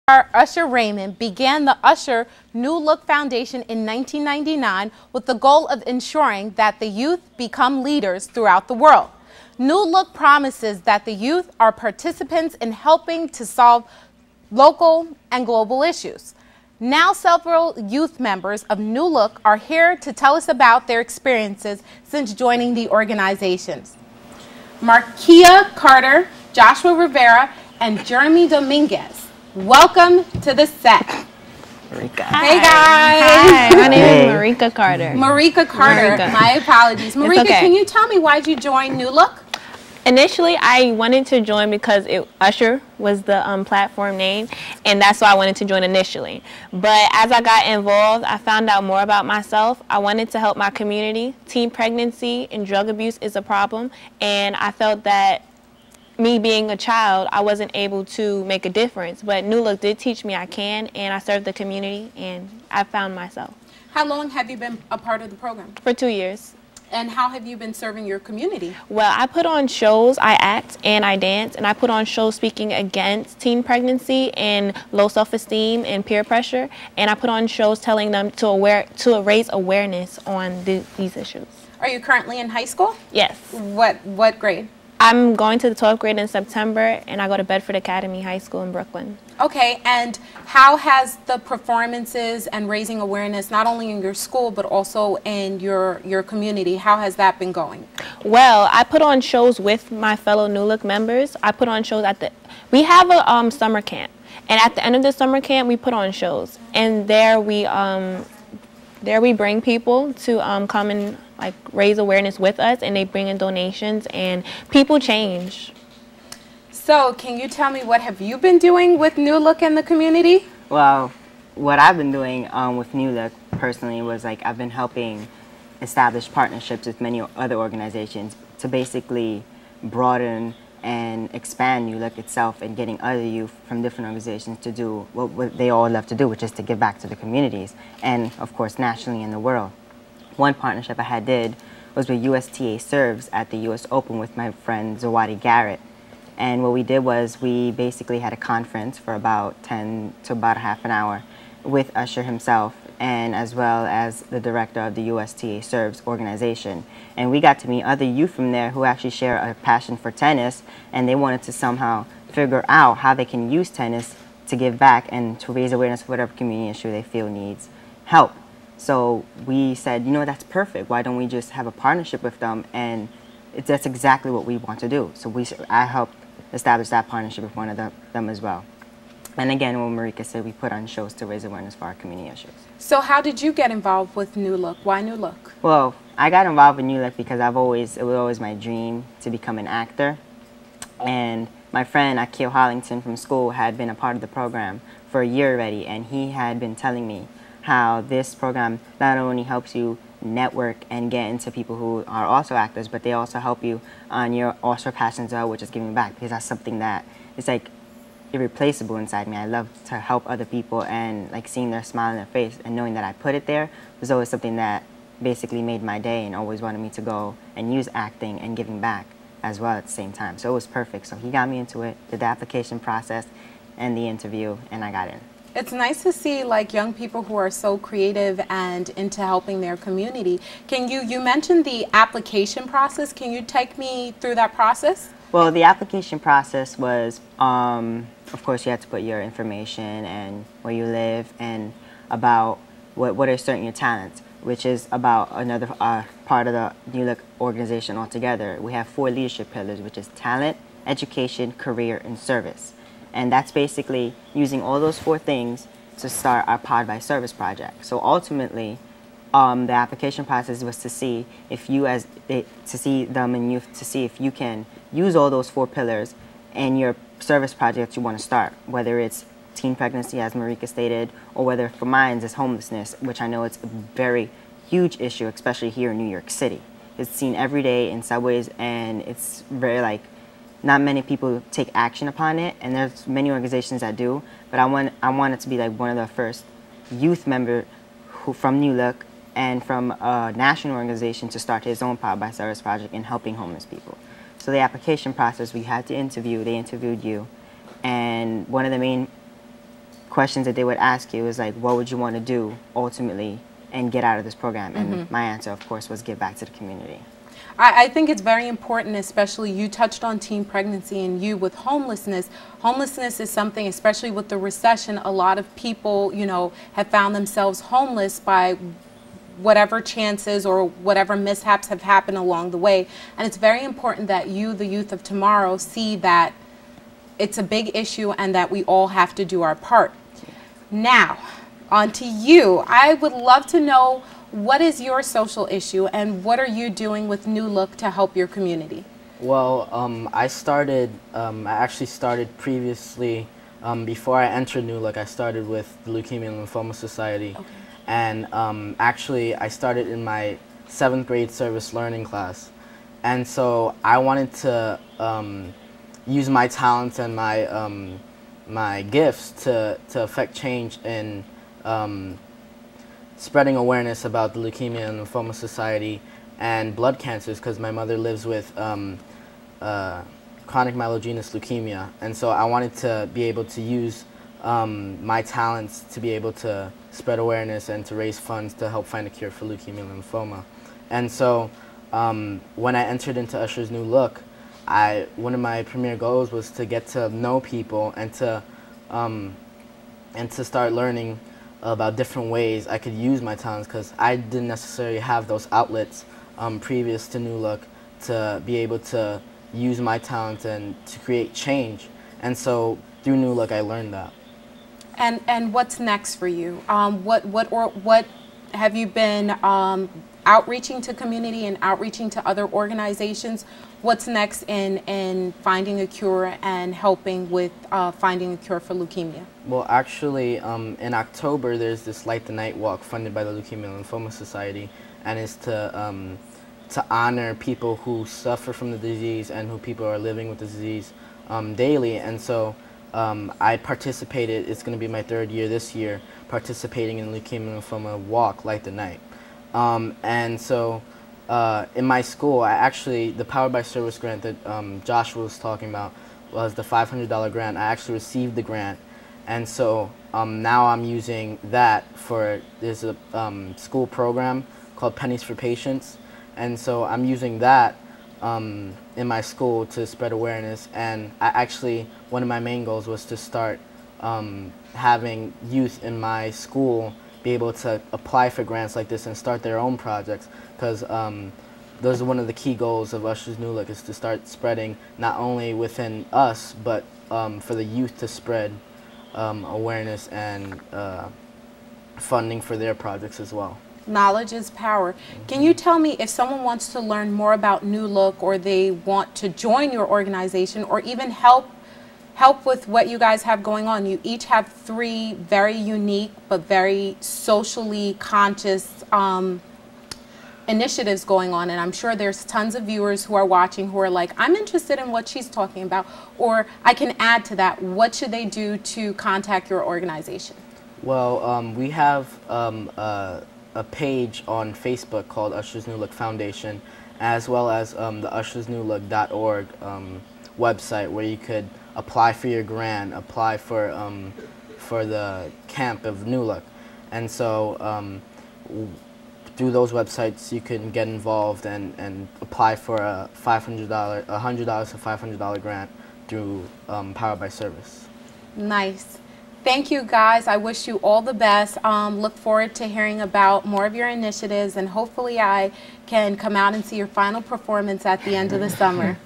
Usher Raymond began the Usher New Look Foundation in 1999 with the goal of ensuring that the youth become leaders throughout the world. New Look promises that the youth are participants in helping to solve local and global issues. Now several youth members of New Look are here to tell us about their experiences since joining the organizations. Markya Carter, Joshua Rivera, and Jeremy Dominguez. Welcome to the set. Markya. Hey guys. Hi, my name is Markya Carter. Markya Carter. Markya. My apologies. Markya, okay. Can you tell me why'd you join New Look? Initially, I wanted to join because Usher was the platform name, and that's why I wanted to join initially. But as I got involved, I found out more about myself. I wanted to help my community. Teen pregnancy and drug abuse is a problem, and I felt that me being a child, I wasn't able to make a difference. But New Look did teach me I can, and I served the community, and I found myself. How long have you been a part of the program? For 2 years. And how have you been serving your community? Well, I put on shows, I act and I dance, and I put on shows speaking against teen pregnancy and low self-esteem and peer pressure, and I put on shows telling them to raise awareness on these issues. Are you currently in high school? Yes. What grade? I'm going to the 12th grade in September, and I go to Bedford Academy High School in Brooklyn. Okay, and how has the performances and raising awareness, not only in your school, but also in your community, how has that been going? Well, I put on shows with my fellow New Look members. I put on shows we have a summer camp, and at the end of the summer camp, we put on shows. And there we bring people to come and raise awareness with us, and they bring in donations, and people change. So, can you tell me what have you been doing with New Look in the community? Well, what I've been doing with New Look personally was I've been helping establish partnerships with many other organizations to basically broaden and expand New Look itself, and getting other youth from different organizations to do what they all love to do, which is to give back to the communities and, of course, nationally in the world. One partnership I did was with USTA Serves at the US Open with my friend Zawadi Garrett. And what we did was we basically had a conference for about 10 to about a half an hour with Usher himself, and as well as the director of the USTA Serves organization. And we got to meet other youth from there who actually share a passion for tennis, and they wanted to somehow figure out how they can use tennis to give back and to raise awareness for whatever community issue they feel needs help. So we said, you know, that's perfect. Why don't we just have a partnership with them? And that's exactly what we want to do. So I helped establish that partnership with one of them as well. And again, what Markya said, we put on shows to raise awareness for our community issues. So how did you get involved with New Look? Why New Look? Well, I got involved with New Look because it was always my dream to become an actor. And my friend Akil Hollington from school had been a part of the program for a year already, and he had been telling me how this program not only helps you network and get into people who are also actors, but they also help you on your also passion as well, which is giving back, because that's something that is irreplaceable inside me. I love to help other people, and seeing their smile on their face and knowing that I put it there was always something that basically made my day, and always wanted me to go and use acting and giving back as well at the same time. So it was perfect. So he got me into it, did the application process and the interview, and I got in. It's nice to see young people who are so creative and into helping their community. You mentioned the application process. Can you take me through that process? Well, the application process was, of course, you had to put your information and where you live, and about what are certain your talents, which is about another part of the New Look organization altogether. We have 4 leadership pillars, which is talent, education, career, and service. And that's basically using all those 4 things to start our Pod by Service project. So ultimately, the application process was to see if you, to see them and youth, to see if you can use all those 4 pillars in your service project you want to start, whether it's teen pregnancy, as Markya stated, or whether for mine is homelessness, which I know it's a very huge issue, especially here in New York City. It's seen every day in subways, and it's very not many people take action upon it, and there's many organizations that do, but I want it to be one of the first youth members from New Look and from a national organization to start his own Pod by Service project in helping homeless people. So the application process, we had to interview, they interviewed you, and one of the main questions that they would ask you is like, what would you want to do ultimately and get out of this program? And my answer, of course, was give back to the community. I think it's very important, especially you touched on teen pregnancy and you with homelessness. Homelessness is something, especially with the recession, a lot of people, you know, have found themselves homeless by whatever chances or whatever mishaps have happened along the way. And it's very important that you, the youth of tomorrow, see that it's a big issue and that we all have to do our part. Now, on to you. I would love to know, what is your social issue and what are you doing with New Look to help your community? Well, I actually started previously, before I entered New Look, I started with the Leukemia and Lymphoma Society. Okay. And actually, I started in my 7th grade service learning class. And so I wanted to use my talents and my gifts to affect change in spreading awareness about the Leukemia and Lymphoma Society and blood cancers, because my mother lives with chronic myelogenous leukemia. And so I wanted to be able to use my talents to be able to spread awareness and to raise funds to help find a cure for leukemia and lymphoma. And so when I entered into Usher's New Look, one of my premier goals was to get to know people and to start learning about different ways I could use my talents, because I didn't necessarily have those outlets previous to New Look to be able to use my talents and to create change. And so through New Look, I learned that. And what's next for you? What have you been outreaching to community and outreaching to other organizations? What's next in finding a cure and helping with finding a cure for leukemia? Well, actually, in October, there's this Light the Night walk funded by the Leukemia and Lymphoma Society, and it's to honor people who suffer from the disease and who people are living with the disease daily. And so I participated. It's going to be my 3rd year this year participating in the Leukemia and Lymphoma walk, Light the Night. And so in my school, the Powered by Service grant that Joshua was talking about was the $500 grant. I actually received the grant, and so now I'm using that there's a school program called Pennies for Patients, and so I'm using that in my school to spread awareness. And one of my main goals was to start having youth in my school be able to apply for grants like this and start their own projects, because those are one of the key goals of Usher's New Look, is to start spreading not only within us, but for the youth to spread awareness and funding for their projects as well. Knowledge is power. Can you tell me, if someone wants to learn more about New Look, or they want to join your organization, or even help with what you guys have going on? You each have 3 very unique but very socially conscious initiatives going on, and I'm sure there's tons of viewers who are watching who are like, I'm interested in what she's talking about, or I can add to that. What should they do to contact your organization? Well, we have a page on Facebook called Usher's New Look Foundation, as well as the ushersnewlook.org website, where you could apply for your grant, apply for the camp of New Look. And so through those websites you can get involved and apply for a $100 to $500 grant through Powered by Service. Nice. Thank you, guys. I wish you all the best. Look forward to hearing about more of your initiatives, and hopefully I can come out and see your final performance at the end of the summer.